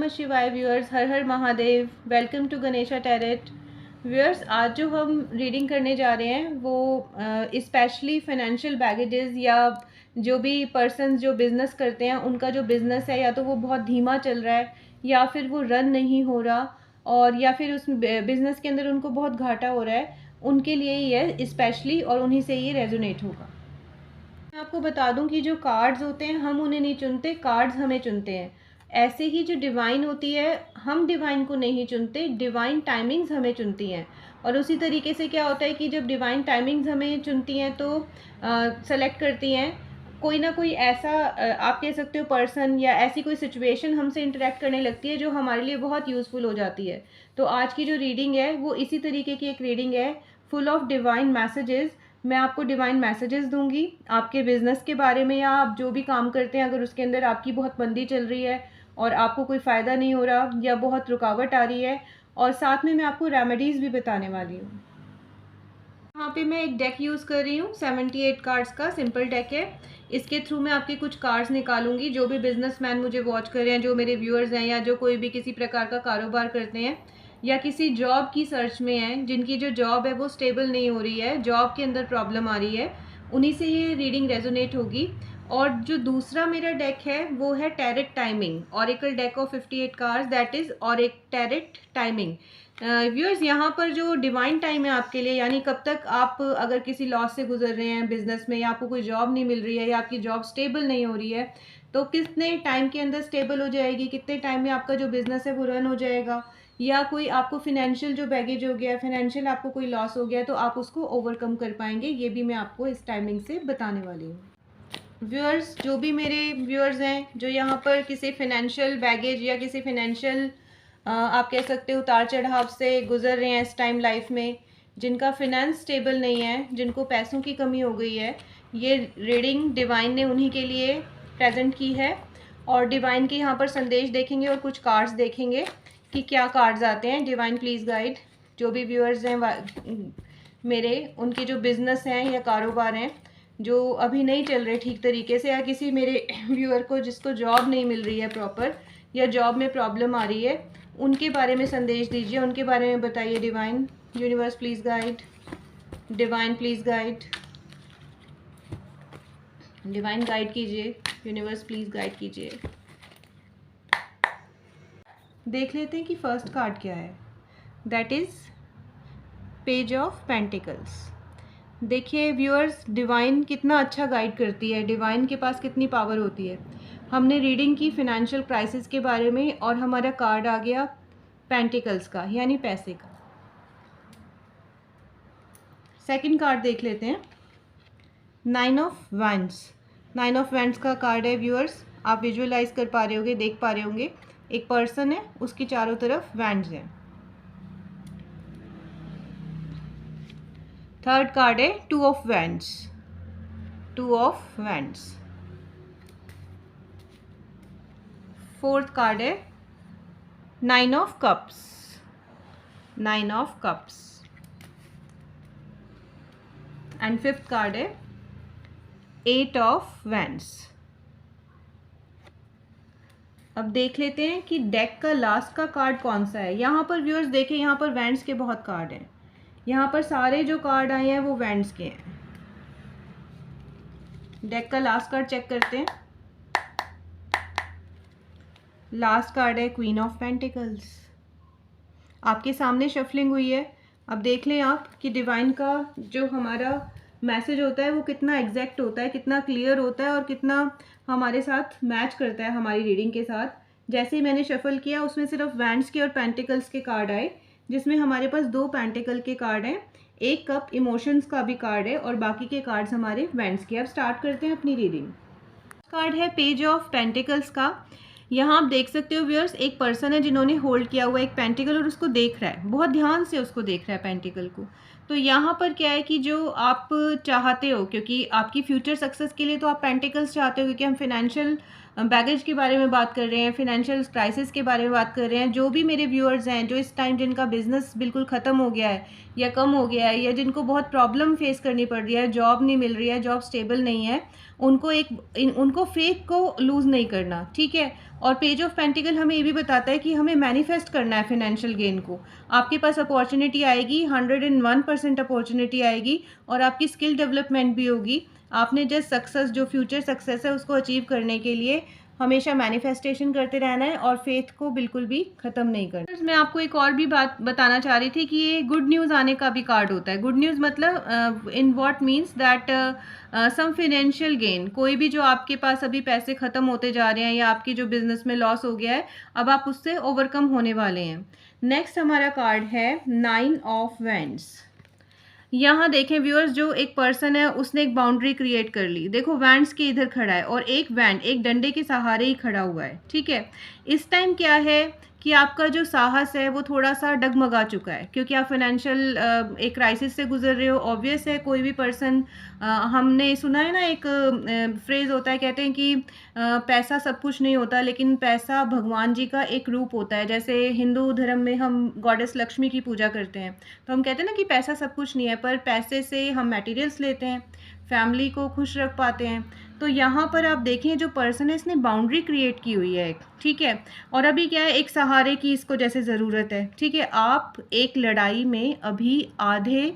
नमः शिवाय व्यूअर्स, हर हर Mahadev. Welcome to Ganesha tarot. Viewers, आज जो हम रीडिंग करने जा रहे हैं वो स्पेशली फाइनेंशियल बैगेजेस या जो भी पर्सन्स जो बिज़नेस करते हैं उनका जो बिज़नेस है या तो वो बहुत धीमा चल रहा है या फिर वो रन नहीं हो रहा और या फिर उस बिज़नेस के अंदर उनको बहुत घाटा हो रहा है, उनके लिए ही है स्पेशली और उन्हीं से ये रेजोनेट होगा। मैं आपको बता दूं कि जो कार्ड्स होते हैं हम उन्हें नहीं चुनते, कार्ड्स हमें चुनते हैं। ऐसे ही जो डिवाइन होती है हम डिवाइन को नहीं चुनते, डिवाइन टाइमिंग्स हमें चुनती हैं। और उसी तरीके से क्या होता है कि जब डिवाइन टाइमिंग्स हमें चुनती हैं तो सेलेक्ट करती हैं कोई ना कोई ऐसा आप कह सकते हो पर्सन या ऐसी कोई सिचुएशन हमसे इंटरेक्ट करने लगती है जो हमारे लिए बहुत यूज़फुल हो जाती है। तो आज की जो रीडिंग है वो इसी तरीके की एक रीडिंग है, फुल ऑफ डिवाइन मैसेजेस। मैं आपको डिवाइन मैसेजेस दूंगी आपके बिज़नेस के बारे में या आप जो भी काम करते हैं, अगर उसके अंदर आपकी बहुत मंदी चल रही है और आपको कोई फ़ायदा नहीं हो रहा या बहुत रुकावट आ रही है, और साथ में मैं आपको रेमेडीज़ भी बताने वाली हूँ। यहाँ पे मैं एक डेक यूज़ कर रही हूँ, 78 कार्ड्स का सिंपल डेक है। इसके थ्रू मैं आपके कुछ कार्ड्स निकालूंगी। जो भी बिजनेसमैन मुझे वॉच कर रहे हैं, जो मेरे व्यूअर्स हैं या जो कोई भी किसी प्रकार का कारोबार करते हैं या किसी जॉब की सर्च में हैं, जिनकी जो जॉब है वो स्टेबल नहीं हो रही है, जॉब के अंदर प्रॉब्लम आ रही है, उन्हीं से ये रीडिंग रेजोनेट होगी। और जो दूसरा मेरा डेक है वो है tarot timing, oracle deck of 58 cards, that is oracle tarot timing. Viewers, यहाँ पर जो डिवाइन टाइम है आपके लिए, यानी कब तक आप अगर किसी लॉस से गुजर रहे हैं बिजनेस में या आपको कोई जॉब नहीं मिल रही है या आपकी जॉब स्टेबल नहीं हो रही है, तो कितने टाइम के अंदर स्टेबल हो जाएगी, कितने टाइम में आपका जो बिज़नेस है वो रन हो जाएगा, या कोई आपको फिनेंशियल जो बैगेज हो गया, फिनेंशियल आपको कोई लॉस हो गया तो आप उसको ओवरकम कर पाएंगे, ये भी मैं आपको इस टाइमिंग से बताने वाली हूँ। व्यूअर्स, जो भी मेरे व्यूअर्स हैं जो यहाँ पर किसी फिनेंशियल बैगेज या किसी फिनेंशियल आप कह सकते हो उतार चढ़ाव से गुजर रहे हैं इस टाइम लाइफ में, जिनका फिनेंस स्टेबल नहीं है, जिनको पैसों की कमी हो गई है, ये रीडिंग डिवाइन ने उन्हीं के लिए प्रेजेंट की है। और डिवाइन के यहाँ पर संदेश देखेंगे और कुछ कार्ड्स देखेंगे कि क्या कार्ड्स आते हैं। डिवाइन प्लीज़ गाइड जो भी व्यूअर्स हैं मेरे, उनके जो बिज़नेस हैं या कारोबार हैं जो अभी नहीं चल रहे ठीक तरीके से, या किसी मेरे व्यूअर को जिसको जॉब नहीं मिल रही है प्रॉपर या जॉब में प्रॉब्लम आ रही है, उनके बारे में संदेश दीजिए, उनके बारे में बताइए। Divine universe please guide, divine please guide, divine guide कीजिए, यूनिवर्स प्लीज़ गाइड कीजिए। देख लेते हैं कि फर्स्ट कार्ड क्या है, that is page of pentacles. देखिए व्यूअर्स, डिवाइन कितना अच्छा गाइड करती है, डिवाइन के पास कितनी पावर होती है। हमने रीडिंग की फिनेंशियल क्राइसिस के बारे में और हमारा कार्ड आ गया पेंटिकल्स का, यानी पैसे का। सेकंड कार्ड देख लेते हैं, 9 ऑफ वैंड्स। 9 ऑफ वैंड्स का कार्ड है व्यूअर्स, आप विजुअलाइज कर पा रहे होंगे, देख पा रहे होंगे। एक पर्सन है, उसकी चारों तरफ वैंड्स हैं। थर्ड कार्ड है 2 of wands, 2 of wands. Fourth card है 9 of cups, 9 of cups. And fifth card है 8 ऑफ वैंड्स। अब देख लेते हैं कि डेक का लास्ट का कार्ड कौन सा है। यहाँ पर व्यूअर्स देखें, यहाँ पर वैंड्स के बहुत कार्ड हैं, यहाँ पर सारे जो कार्ड आए हैं वो वैंड्स के हैं। डेक का लास्ट कार्ड चेक करते हैं। लास्ट कार्ड है क्वीन ऑफ पेंटिकल्स। आपके सामने शफलिंग हुई है, अब देख लें आप कि डिवाइन का जो हमारा मैसेज होता है वो कितना एग्जैक्ट होता है, कितना क्लियर होता है और कितना हमारे साथ मैच करता है हमारी रीडिंग के साथ। जैसे ही मैंने शफल किया उसमें सिर्फ वैंड्स के और पेंटिकल्स के कार्ड आए, जिसमें हमारे पास 2 पेंटिकल के कार्ड हैं, एक कप इमोशंस का भी कार्ड है और बाकी के कार्ड्स हमारे वैंड्स के। अब स्टार्ट करते हैं अपनी रीडिंग। कार्ड है पेज ऑफ पेंटिकल्स का। यहाँ आप देख सकते हो व्यूअर्स, एक पर्सन है जिन्होंने होल्ड किया हुआ एक पेंटिकल और उसको देख रहा है, बहुत ध्यान से उसको देख रहा है पेंटिकल को। तो यहाँ पर क्या है कि जो आप चाहते हो, क्योंकि आपकी फ्यूचर सक्सेस के लिए तो आप पेंटिकल्स चाहते हो, क्योंकि हम फिनेंशियल बैगेज के बारे में बात कर रहे हैं, फिनेंशियल क्राइसिस के बारे में बात कर रहे हैं। जो भी मेरे व्यूअर्स हैं जो इस टाइम जिनका बिजनेस बिल्कुल ख़त्म हो गया है या कम हो गया है, या जिनको बहुत प्रॉब्लम फेस करनी पड़ रही है, जॉब नहीं मिल रही है, जॉब स्टेबल नहीं है, उनको फेथ को लूज़ नहीं करना, ठीक है। और पेज ऑफ पेंटिकल हमें ये भी बताता है कि हमें मैनिफेस्ट करना है फिनेंशियल गेन को। आपके पास अपॉर्चुनिटी आएगी, 101% अपॉर्चुनिटी आएगी, और आपकी स्किल डेवलपमेंट भी होगी। आपने जस्ट सक्सेस, जो फ्यूचर सक्सेस है, उसको अचीव करने के लिए हमेशा मैनिफेस्टेशन करते रहना है और फेथ को बिल्कुल भी ख़त्म नहीं करना। मैं आपको एक और भी बात बताना चाह रही थी कि ये गुड न्यूज़ आने का भी कार्ड होता है। गुड न्यूज़ मतलब in what means that some financial gain, कोई भी जो आपके पास अभी पैसे ख़त्म होते जा रहे हैं या आपकी जो बिज़नेस में लॉस हो गया है, अब आप उससे ओवरकम होने वाले हैं। नेक्स्ट हमारा कार्ड है 9 ऑफ वैंड्स। यहाँ देखें व्यूअर्स, जो एक पर्सन है उसने एक बाउंड्री क्रिएट कर ली। देखो वैंड्स के इधर खड़ा है और एक वैंड एक डंडे के सहारे ही खड़ा हुआ है, ठीक है। इस टाइम क्या है कि आपका जो साहस है वो थोड़ा सा डगमगा चुका है, क्योंकि आप फाइनेंशियल एक क्राइसिस से गुजर रहे हो। ऑब्वियस है, कोई भी पर्सन, हमने सुना है ना, एक फ्रेज़ होता है, कहते हैं कि पैसा सब कुछ नहीं होता, लेकिन पैसा भगवान जी का एक रूप होता है। जैसे हिंदू धर्म में हम गॉडेस लक्ष्मी की पूजा करते हैं, तो हम कहते हैं ना कि पैसा सब कुछ नहीं है, पर पैसे से हम मटेरियल्स लेते हैं, फैमिली को खुश रख पाते हैं। तो यहाँ पर आप देखें, जो पर्सन है इसने बाउंड्री क्रिएट की हुई है, ठीक है। और अभी क्या है, एक सहारे की इसको जैसे ज़रूरत है, ठीक है। आप एक लड़ाई में अभी आधे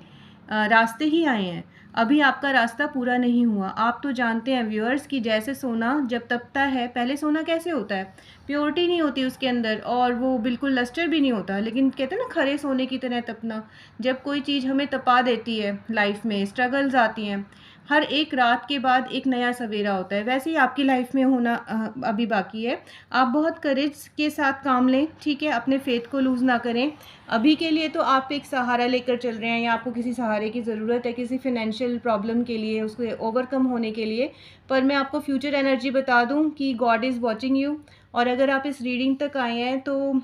रास्ते ही आए हैं, अभी आपका रास्ता पूरा नहीं हुआ। आप तो जानते हैं व्यूअर्स कि जैसे सोना जब तपता है, पहले सोना कैसे होता है, प्योरिटी नहीं होती उसके अंदर और वो बिल्कुल लस्टर भी नहीं होता, लेकिन कहते हैं ना खरे सोने की तरह तपना। जब कोई चीज़ हमें तपा देती है, लाइफ में स्ट्रगल्स आती हैं, हर एक रात के बाद एक नया सवेरा होता है, वैसे ही आपकी लाइफ में होना अभी बाकी है। आप बहुत करेज के साथ काम लें, ठीक है, अपने फेथ को लूज़ ना करें। अभी के लिए तो आप एक सहारा लेकर चल रहे हैं, या आपको किसी सहारे की ज़रूरत है किसी फिनेंशियल प्रॉब्लम के लिए, उसको ओवरकम होने के लिए। पर मैं आपको फ्यूचर एनर्जी बता दूं कि गॉड इज़ वॉचिंग यू। और अगर आप इस रीडिंग तक आए हैं तो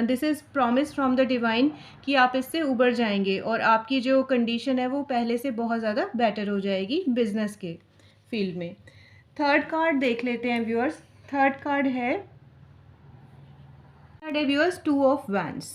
this is promise from the divine कि आप इससे उबर जाएंगे और आपकी जो कंडीशन है वो पहले से बहुत ज़्यादा बेटर हो जाएगी बिजनेस के फील्ड में। थर्ड कार्ड देख लेते हैं व्यूअर्स। थर्ड कार्ड है व्यूअर्स 2 ऑफ वैंड्स।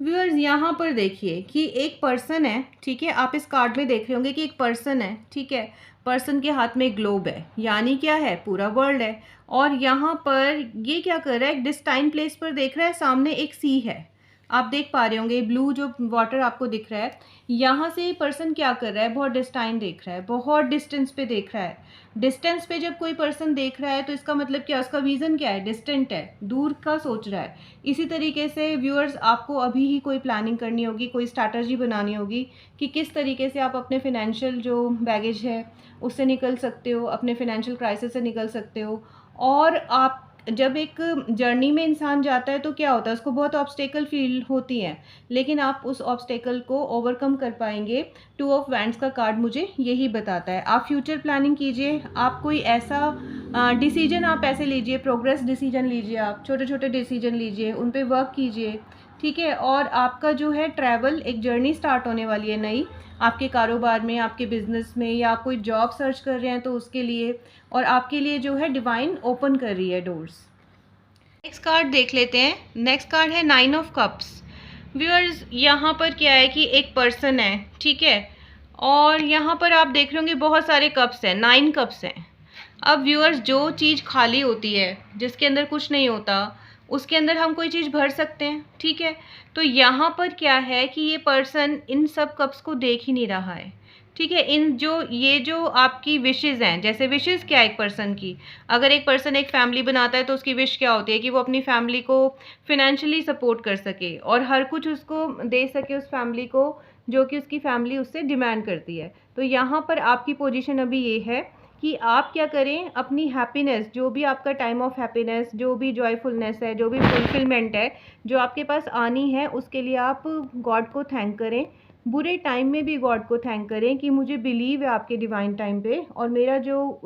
व्यूअर्स यहाँ पर देखिए कि एक पर्सन है, ठीक है। आप इस कार्ड में देख रहे होंगे कि एक पर्सन है, ठीक है। पर्सन के हाथ में ग्लोब है, यानी क्या है, पूरा वर्ल्ड है। और यहाँ पर ये क्या कर रहा है, एक डिस्टाइन प्लेस पर देख रहा है, सामने एक सी है, आप देख पा रहे होंगे, ब्लू जो वाटर आपको दिख रहा है। यहाँ से पर्सन क्या कर रहा है, बहुत डिस्टाइन देख रहा है, बहुत डिस्टेंस पे देख रहा है। डिस्टेंस पे जब कोई पर्सन देख रहा है तो इसका मतलब क्या, उसका विज़न क्या है, डिस्टेंट है, दूर का सोच रहा है। इसी तरीके से व्यूअर्स, आपको अभी ही कोई प्लानिंग करनी होगी, कोई स्ट्रैटेजी बनानी होगी कि किस तरीके से आप अपने फिनेंशियल जो बैगेज है उससे निकल सकते हो, अपने फिनेंशियल क्राइसिस से निकल सकते हो। और आप जब एक जर्नी में इंसान जाता है तो क्या होता है, उसको बहुत ऑब्स्टेकल फील होती हैं, लेकिन आप उस ऑब्स्टेकल को ओवरकम कर पाएंगे। 2 ऑफ वैंड्स का कार्ड मुझे यही बताता है। आप फ्यूचर प्लानिंग कीजिए, आप कोई ऐसा डिसीजन आप ऐसे लीजिए, प्रोग्रेस डिसीजन लीजिए, आप छोटे छोटे डिसीजन लीजिए, उन पे वर्क कीजिए, ठीक है। और आपका जो है ट्रैवल, एक जर्नी स्टार्ट होने वाली है नई, आपके कारोबार में, आपके बिजनेस में, या आप कोई जॉब सर्च कर रहे हैं तो उसके लिए, और आपके लिए जो है डिवाइन ओपन कर रही है डोर्स। नेक्स्ट कार्ड देख लेते हैं। नेक्स्ट कार्ड है 9 ऑफ कप्स। व्यूअर्स, यहाँ पर क्या है कि एक पर्सन है, ठीक है, और यहाँ पर आप देख रहे होंगे बहुत सारे कप्स हैं, 9 कप्स हैं। अब व्यूअर्स, जो चीज़ खाली होती है, जिसके अंदर कुछ नहीं होता, उसके अंदर हम कोई चीज़ भर सकते हैं, ठीक है। तो यहाँ पर क्या है कि ये पर्सन इन सब कप्स को देख ही नहीं रहा है, ठीक है। ये जो आपकी विशेज़ हैं, जैसे विशेज़ क्या है एक पर्सन की, अगर एक पर्सन एक फैमिली बनाता है तो उसकी विश क्या होती है कि वो अपनी फैमिली को फिनेंशियली सपोर्ट कर सके और हर कुछ उसको दे सके उस फैमिली को, जो कि उसकी फैमिली उससे डिमांड करती है। तो यहाँ पर आपकी पोजीशन अभी ये है कि आप क्या करें, अपनी हैप्पीनेस, जो भी आपका टाइम ऑफ हैप्पीनेस, जो भी जॉयफुलनेस है, जो भी फुलफिलमेंट है जो आपके पास आनी है, उसके लिए आप गॉड को थैंक करें। बुरे टाइम में भी गॉड को थैंक करें कि मुझे बिलीव है आपके डिवाइन टाइम पे, और मेरा जो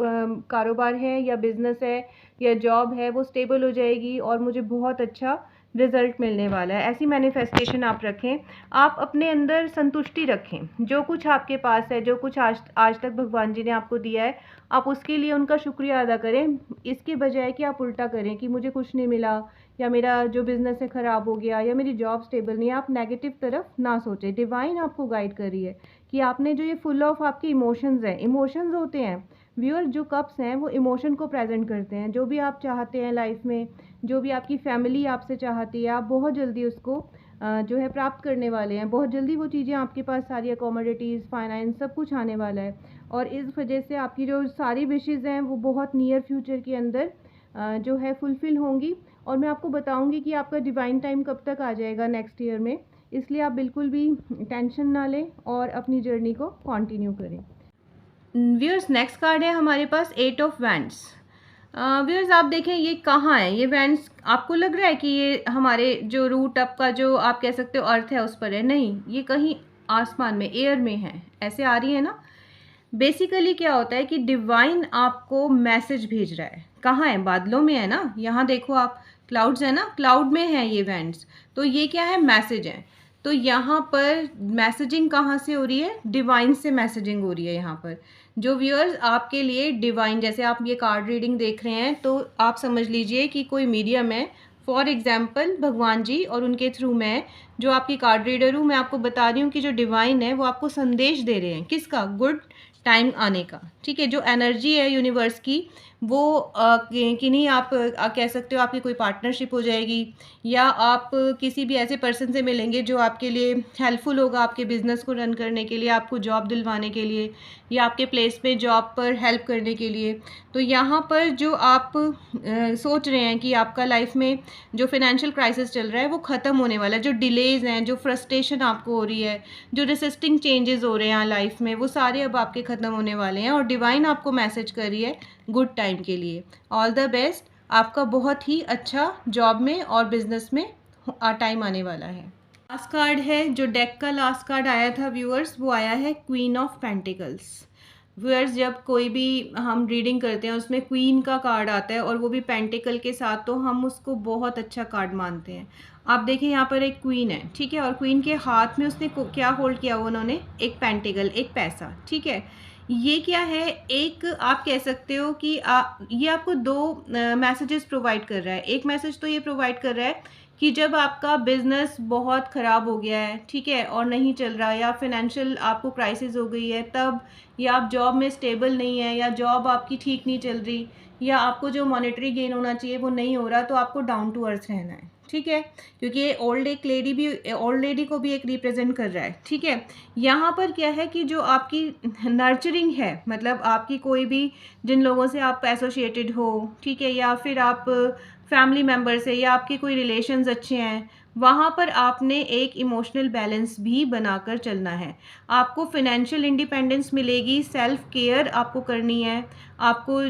कारोबार है या बिज़नेस है या जॉब है वो स्टेबल हो जाएगी और मुझे बहुत अच्छा रिज़ल्ट मिलने वाला है। ऐसी मैनिफेस्टेशन आप रखें, आप अपने अंदर संतुष्टि रखें। जो कुछ आपके पास है, जो कुछ आज तक भगवान जी ने आपको दिया है, आप उसके लिए उनका शुक्रिया अदा करें, इसके बजाय कि आप उल्टा करें कि मुझे कुछ नहीं मिला, या मेरा जो बिज़नेस है ख़राब हो गया, या मेरी जॉब स्टेबल नहीं है। आप नेगेटिव तरफ ना सोचें। डिवाइन आपको गाइड कर रही है कि आपने जो ये फुल ऑफ आपके इमोशंस हैं, इमोशंस होते हैं व्यूअर, जो कप्स हैं वो इमोशन को प्रेजेंट करते हैं। जो भी आप चाहते हैं लाइफ में, जो भी आपकी फैमिली आपसे चाहती है, आप बहुत जल्दी उसको जो है प्राप्त करने वाले हैं। बहुत जल्दी वो चीज़ें आपके पास सारी अकोमोडिटीज़, फाइनेंस सब कुछ आने वाला है। और इस वजह से आपकी जो सारी विशेज़ हैं वो बहुत नियर फ्यूचर के अंदर जो है फुलफ़िल होंगी। और मैं आपको बताऊंगी कि आपका डिवाइन टाइम कब तक आ जाएगा नेक्स्ट ईयर में। इसलिए आप बिल्कुल भी टेंशन ना लें और अपनी जर्नी को कंटिन्यू करें। व्यूअर्स, नेक्स्ट कार्ड है हमारे पास 8 ऑफ वैंड्स। व्यूअर्स, आप देखें ये कहाँ है, ये वैंड्स आपको लग रहा है कि ये हमारे जो रूट अप का जो आप कह सकते हो अर्थ है उस पर है, नहीं, ये कहीं आसमान में, एयर में है, ऐसे आ रही है ना। बेसिकली क्या होता है कि डिवाइन आपको मैसेज भेज रहा है। कहाँ है? बादलों में है ना। यहाँ देखो आप, क्लाउड्स है ना, क्लाउड में है ये वैंड्स। तो ये क्या है? मैसेज है। तो यहाँ पर मैसेजिंग कहाँ से हो रही है? डिवाइन से मैसेजिंग हो रही है यहाँ पर। जो व्यूअर्स आपके लिए डिवाइन, जैसे आप ये कार्ड रीडिंग देख रहे हैं तो आप समझ लीजिए कि कोई मीडियम है, फॉर एग्जाम्पल भगवान जी, और उनके थ्रू मैं जो आपकी कार्ड रीडर हूँ, मैं आपको बता रही हूँ कि जो डिवाइन है वो आपको संदेश दे रहे हैं। किसका? गुड टाइम आने का। ठीक है, जो एनर्जी है यूनिवर्स की वो किन्हीं आप कह सकते हो आपकी कोई पार्टनरशिप हो जाएगी, या आप किसी भी ऐसे पर्सन से मिलेंगे जो आपके लिए हेल्पफुल होगा, आपके बिजनेस को रन करने के लिए, आपको जॉब दिलवाने के लिए, या आपके प्लेस में जॉब पर हेल्प करने के लिए। तो यहाँ पर जो आप सोच रहे हैं कि आपका लाइफ में जो फाइनेंशियल क्राइसिस चल रहा है वो ख़त्म होने वाला है, जो डिलेज़ हैं, जो फ्रस्ट्रेशन आपको हो रही है, जो रेसिस्टिंग चेंजेस हो रहे हैं लाइफ में, वो सारे अब आपके ख़त्म होने वाले हैं। और डिवाइन आपको मैसेज कर रही है गुड टाइम के लिए। ऑल द बेस्ट, आपका बहुत ही अच्छा जॉब में और बिजनेस में टाइम आने वाला है। लास्ट कार्ड है, जो डेक का लास्ट कार्ड आया था व्यूअर्स, वो आया है क्वीन ऑफ पेंटिकल्स। व्यूअर्स, जब कोई भी हम रीडिंग करते हैं उसमें क्वीन का कार्ड आता है और वो भी पेंटिकल के साथ, तो हम उसको बहुत अच्छा कार्ड मानते हैं। आप देखें यहाँ पर एक क्वीन है, ठीक है, और क्वीन के हाथ में उसने क्या होल्ड किया हुआ, उन्होंने एक पेंटिकल, एक पैसा। ठीक है, ये क्या है? एक आप कह सकते हो कि ये आपको दो मैसेजेस प्रोवाइड कर रहा है। एक मैसेज तो ये प्रोवाइड कर रहा है कि जब आपका बिजनेस बहुत ख़राब हो गया है, ठीक है, और नहीं चल रहा, या फिनेंशियल आपको क्राइसिस हो गई है तब, या आप जॉब में स्टेबल नहीं है, या जॉब आपकी ठीक नहीं चल रही, या आपको जो मॉनेटरी गेन होना चाहिए वो नहीं हो रहा, तो आपको डाउन टू अर्थ रहना है। ठीक है, क्योंकि ये ओल्ड लेडी को भी एक रिप्रेजेंट कर रहा है। ठीक है, यहाँ पर क्या है कि जो आपकी नर्चरिंग है, मतलब आपकी कोई भी जिन लोगों से आप एसोसिएटेड हो, ठीक है, या फिर आप फैमिली मेम्बर से, या आपके कोई रिलेशंस अच्छे हैं, वहाँ पर आपने एक इमोशनल बैलेंस भी बनाकर चलना है। आपको फिनेंशियल इंडिपेंडेंस मिलेगी, सेल्फ केयर आपको करनी है, आपको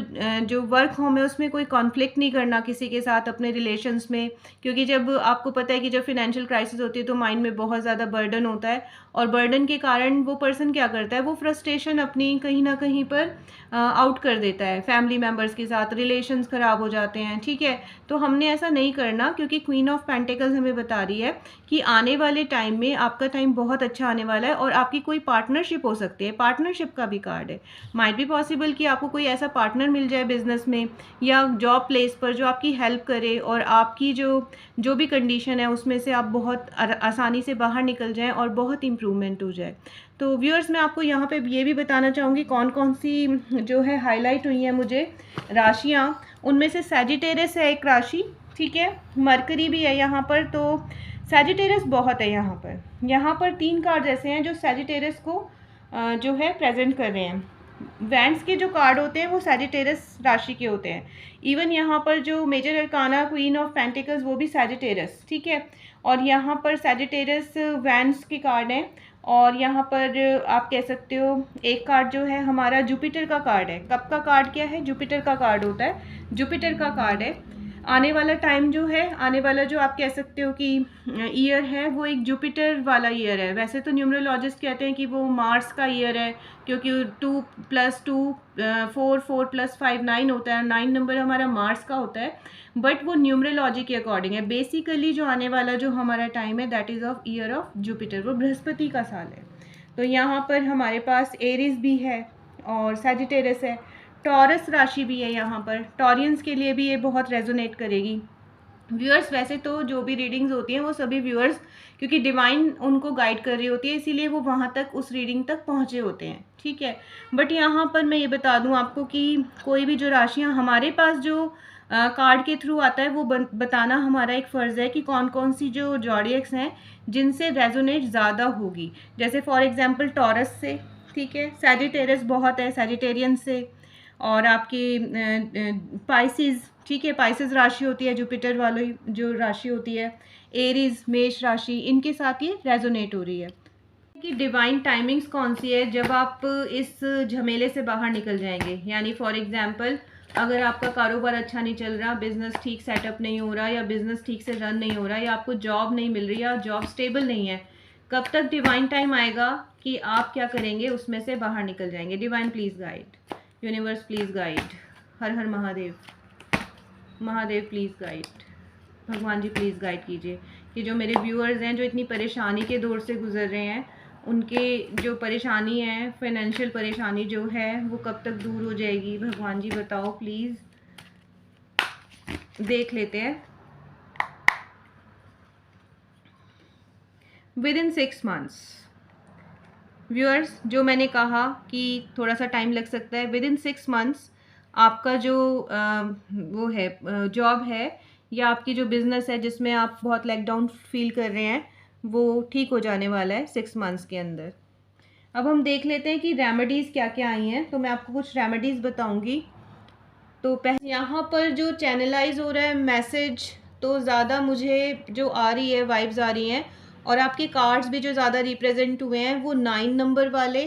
जो वर्क होम है उसमें कोई कॉन्फ्लिक्ट नहीं करना किसी के साथ अपने रिलेशंस में, क्योंकि जब आपको पता है कि जब फिनेंशियल क्राइसिस होती है तो माइंड में बहुत ज़्यादा बर्डन होता है, और बर्डन के कारण वो पर्सन क्या करता है, वो फ्रस्ट्रेशन अपनी कहीं ना कहीं पर आउट कर देता है, फैमिली मेम्बर्स के साथ रिलेशंस ख़राब हो जाते हैं। ठीक है, तो हमने ऐसा नहीं करना, क्योंकि क्वीन ऑफ पेंटिकल्स हमें बता रही है कि आने वाले टाइम में आपका टाइम बहुत अच्छा आने वाला है, और आपकी कोई पार्टनरशिप हो सकती है। पार्टनरशिप का भी कार्ड है। माइट बी पॉसिबल कि आपको कोई ऐसा पार्टनर मिल जाए बिजनेस में या जॉब प्लेस पर जो आपकी हेल्प करे, और आपकी जो भी कंडीशन है उसमें से आप बहुत आसानी से बाहर निकल जाएं और बहुत इम्प्रूवमेंट हो जाए। तो व्यूअर्स, मैं आपको यहाँ पे ये भी बताना चाहूँगी कौन कौन सी जो है हाईलाइट हुई हैं मुझे राशियाँ। उनमें से सैजिटेरियस है एक राशि, ठीक है, मरकरी भी है यहाँ पर, तो सैजिटेरियस बहुत है यहाँ पर। यहाँ पर 3 कार्ड ऐसे हैं जो सैजिटेरियस को जो है प्रेजेंट कर रहे हैं। वैंड्स के जो कार्ड होते हैं वो सैजिटेरियस राशि के होते हैं। इवन यहाँ पर जो major arcana queen of pentacles वो भी सैजिटेरियस, ठीक है, और यहाँ पर सैजिटेरियस वैंड्स के कार्ड हैं। और यहाँ पर आप कह सकते हो एक कार्ड जो है हमारा जुपिटर का कार्ड है। कब का कार्ड क्या है? जुपिटर का कार्ड होता है। जुपिटर का कार्ड है। आने वाला टाइम जो है, आने वाला जो आप कह सकते हो कि ईयर है, वो एक जुपिटर वाला ईयर है। वैसे तो न्यूमरोलॉजिस्ट कहते हैं कि वो मार्स का ईयर है, क्योंकि 2 + 2 4, 4 + 5 9 होता है, 9 नंबर हमारा मार्स का होता है, बट वो न्यूमरोलॉजी के अकॉर्डिंग है। बेसिकली जो आने वाला जो हमारा टाइम है that is of year of Jupiter, वो बृहस्पति का साल है। तो यहाँ पर हमारे पास एरीज भी है और सैजिटेरियस है, टॉरस राशि भी है यहाँ पर। टॉरियंस के लिए भी ये बहुत रेजोनेट करेगी। व्यूअर्स, वैसे तो जो भी रीडिंग्स होती हैं वो सभी व्यूअर्स, क्योंकि डिवाइन उनको गाइड कर रही होती है, इसीलिए वो वहाँ तक उस रीडिंग तक पहुँचे होते हैं, ठीक है। बट यहाँ पर मैं ये बता दूँ आपको कि कोई भी जो राशियाँ हमारे पास जो कार्ड के थ्रू आता है वो बताना हमारा एक फ़र्ज़ है कि कौन कौन सी जो जॉडियक्स हैं जिनसे रेजोनेट ज़्यादा होगी। जैसे फॉर एग्जांपल टॉरस से, ठीक है, सैजिटेरियस बहुत है, सैजिटेरियन से, और आपकी पाइसिस, ठीक है, पाइसिस राशि होती है जुपिटर वाली जो राशि होती है, एरीज मेष राशि, इनके साथ ये रेजोनेट हो रही है। कि डिवाइन टाइमिंग्स कौन सी है जब आप इस झमेले से बाहर निकल जाएंगे। यानी फॉर एग्जांपल अगर आपका कारोबार अच्छा नहीं चल रहा, बिजनेस ठीक सेटअप नहीं हो रहा, या बिजनेस ठीक से रन नहीं हो रहा, या आपको जॉब नहीं मिल रही, या जॉब स्टेबल नहीं है, कब तक डिवाइन टाइम आएगा कि आप क्या करेंगे, उसमें से बाहर निकल जाएंगे। Divine please guide, universe please guide, हर हर महादेव, महादेव प्लीज़ गाइड, भगवान जी प्लीज़ गाइड कीजिए कि जो मेरे व्यूअर्स हैं जो इतनी परेशानी के दौर से गुजर रहे हैं, उनके जो परेशानी है, फाइनेंशियल परेशानी जो है, वो कब तक दूर हो जाएगी। भगवान जी बताओ प्लीज़। देख लेते हैं। विद इन 6 मंथ्स व्यूअर्स, जो मैंने कहा कि थोड़ा सा टाइम लग सकता है, विद इन 6 मंथ्स आपका जो वो है जॉब है, या आपकी जो बिज़नेस है जिसमें आप बहुत लेट डाउन फील कर रहे हैं, वो ठीक हो जाने वाला है 6 मंथ्स के अंदर। अब हम देख लेते हैं कि रेमेडीज़ क्या क्या आई हैं। तो मैं आपको कुछ रेमेडीज़ बताऊंगी। तो पहले यहाँ पर जो चैनलाइज हो रहा है मैसेज, तो ज़्यादा मुझे जो आ रही है वाइब्स आ रही हैं, और आपके कार्ड्स भी जो ज़्यादा रिप्रेजेंट हुए हैं वो 9 नंबर वाले,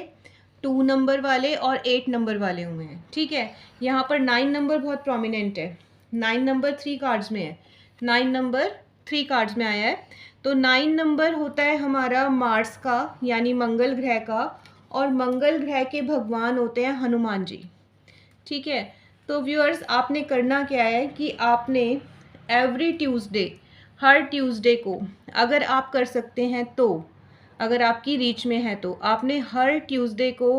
2 नंबर वाले और 8 नंबर वाले हुए हैं, ठीक है। यहाँ पर 9 नंबर बहुत प्रोमिनेंट है, 9 नंबर 3 कार्ड्स में है, 9 नंबर 3 कार्ड्स में आया है। तो 9 नंबर होता है हमारा मार्स का, यानी मंगल ग्रह का, और मंगल ग्रह के भगवान होते हैं हनुमान जी, ठीक है। तो व्यूअर्स, आपने करना क्या है कि आपने एवरी ट्यूसडे, हर ट्यूसडे को, अगर आप कर सकते हैं तो, अगर आपकी रीच में है तो, आपने हर ट्यूसडे को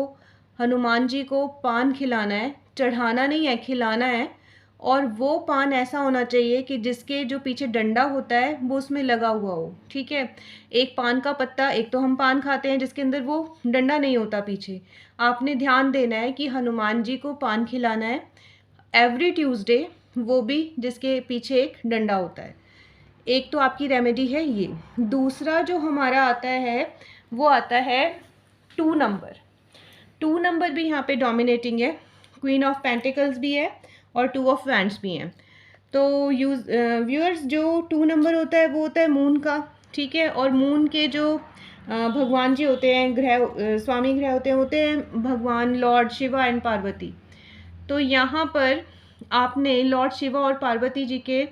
हनुमान जी को पान खिलाना है, चढ़ाना नहीं है, खिलाना है। और वो पान ऐसा होना चाहिए कि जिसके जो पीछे डंडा होता है वो उसमें लगा हुआ हो, ठीक है। एक पान का पत्ता, एक तो हम पान खाते हैं जिसके अंदर वो डंडा नहीं होता पीछे, आपने ध्यान देना है कि हनुमान जी को पान खिलाना है एवरी ट्यूसडे, वो भी जिसके पीछे एक डंडा होता है। एक तो आपकी रेमेडी है ये। दूसरा जो हमारा आता है वो आता है 2 नंबर। 2 नंबर भी यहाँ पे डोमिनेटिंग है, क्वीन ऑफ पेंटिकल्स भी है और 2 ऑफ वैंड्स भी हैं। तो व्यूअर्स, जो 2 नंबर होता है वो होता है मून का, ठीक है। और मून के जो भगवान जी होते हैं, ग्रह स्वामी ग्रह होते हैं भगवान लॉर्ड शिवा एंड पार्वती। तो यहाँ पर आपने लॉर्ड शिवा और पार्वती जी के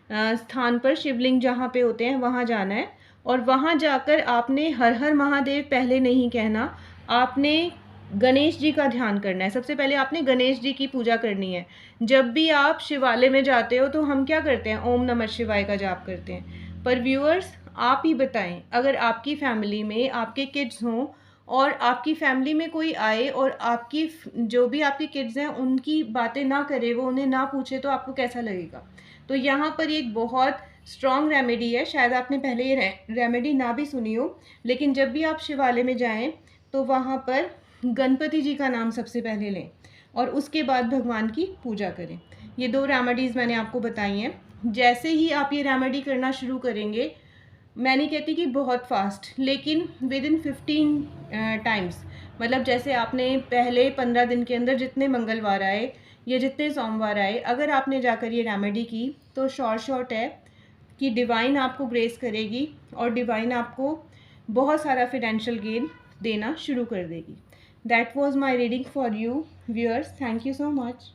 स्थान पर, शिवलिंग जहाँ पे होते हैं वहाँ जाना है, और वहाँ जाकर आपने हर हर महादेव पहले नहीं कहना, आपने गणेश जी का ध्यान करना है। सबसे पहले आपने गणेश जी की पूजा करनी है। जब भी आप शिवालय में जाते हो तो हम क्या करते हैं, ओम नमः शिवाय का जाप करते हैं। पर व्यूअर्स, आप ही बताएं, अगर आपकी फैमिली में आपके किड्स हों और आपकी फैमिली में कोई आए और आपकी जो भी आपके किड्स हैं उनकी बातें ना करे, वो उन्हें ना पूछे, तो आपको कैसा लगेगा। तो यहाँ पर एक बहुत स्ट्रॉन्ग रेमेडी है, शायद आपने पहले ये रेमेडी ना भी सुनी हो, लेकिन जब भी आप शिवालय में जाएं तो वहाँ पर गणपति जी का नाम सबसे पहले लें और उसके बाद भगवान की पूजा करें। ये 2 रेमेडीज़ मैंने आपको बताई हैं। जैसे ही आप ये रेमेडी करना शुरू करेंगे, मैं नहीं कहती कि बहुत फास्ट, लेकिन विद इन 15 टाइम्स, मतलब जैसे आपने पहले 15 दिन के अंदर जितने मंगलवार आए या जितने सोमवार आए, अगर आपने जाकर ये रेमेडी की तो शॉर्ट है कि डिवाइन आपको ग्रेस करेगी और डिवाइन आपको बहुत सारा फाइनेंशियल गेन देना शुरू कर देगी। That was my reading for you viewers. Thank you so much.